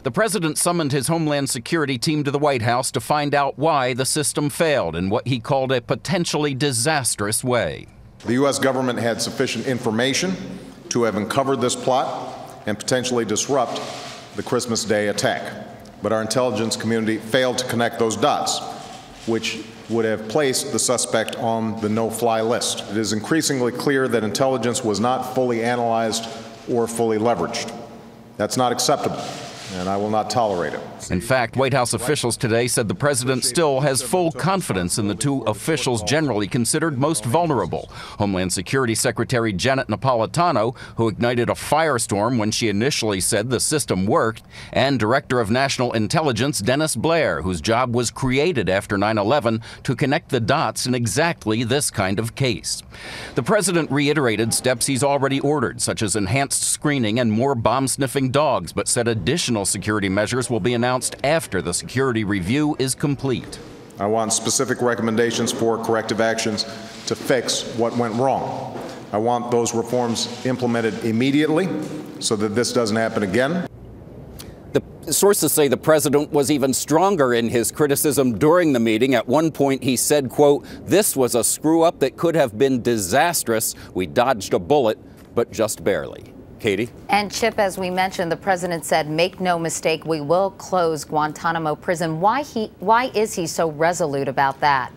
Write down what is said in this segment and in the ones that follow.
The president summoned his Homeland Security team to the White House to find out why the system failed in what he called a potentially disastrous way. The U.S. government had sufficient information to have uncovered this plot and potentially disrupt the Christmas Day attack. But our intelligence community failed to connect those dots, which would have placed the suspect on the no-fly list. It is increasingly clear that intelligence was not fully analyzed or fully leveraged. That's not acceptable, and I will not tolerate it. In fact, White House officials today said the president still has full confidence in the two officials generally considered most vulnerable. Homeland Security Secretary Janet Napolitano, who ignited a firestorm when she initially said the system worked, and Director of National Intelligence Dennis Blair, whose job was created after 9/11 to connect the dots in exactly this kind of case. The president reiterated steps he's already ordered, such as enhanced screening and more bomb-sniffing dogs, but said additional security measures will be announced after the security review is complete. I want specific recommendations for corrective actions to fix what went wrong. I want those reforms implemented immediately so that this doesn't happen again. The sources say the president was even stronger in his criticism during the meeting. At one point he said, quote, "This was a screw-up that could have been disastrous. We dodged a bullet, but just barely." Katie? And Chip, as we mentioned, the president said, make no mistake, we will close Guantanamo prison. Why is he so resolute about that?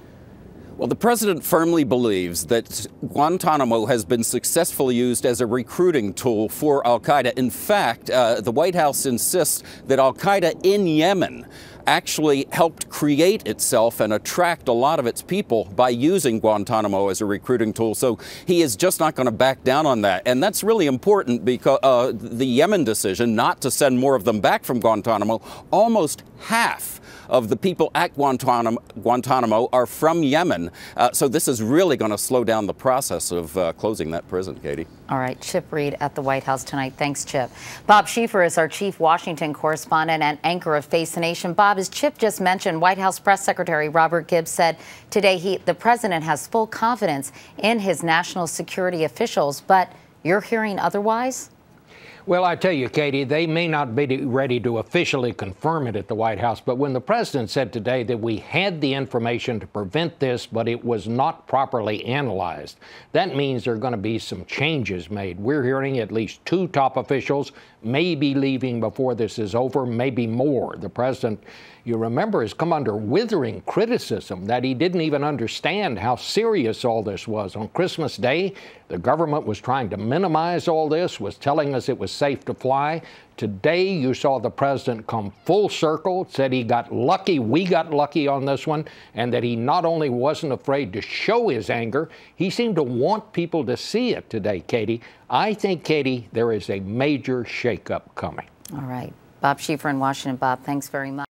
Well, the president firmly believes that Guantanamo has been successfully used as a recruiting tool for al-Qaeda. In fact, the White House insists that al-Qaeda in Yemen actually helped create itself and attract a lot of its people by using Guantanamo as a recruiting tool. So he is just not going to back down on that. And that's really important because the Yemen decision not to send more of them back from Guantanamo, almost half of the people at Guantanamo are from Yemen. So this is really going to slow down the process of closing that prison, Katie. All right, Chip Reid at the White House tonight. Thanks, Chip. Bob Schieffer is our chief Washington correspondent and anchor of Face the Nation. Bob, as Chip just mentioned, White House Press Secretary Robert Gibbs said today the president has full confidence in his national security officials, but you're hearing otherwise? Well, I tell you, Katie, they may not be ready to officially confirm it at the White House, but when the president said today that we had the information to prevent this, but it was not properly analyzed, that means there are going to be some changes made. We're hearing at least two top officials may be leaving before this is over, maybe more. The president, you remember, has come under withering criticism that he didn't even understand how serious all this was. On Christmas Day, the government was trying to minimize all this, was telling us it was safe to fly. Today, you saw the president come full circle, said he got lucky, we got lucky on this one, and that he not only wasn't afraid to show his anger, he seemed to want people to see it today, Katie. I think, Katie, there is a major shakeup coming. All right. Bob Schieffer in Washington. Bob, thanks very much.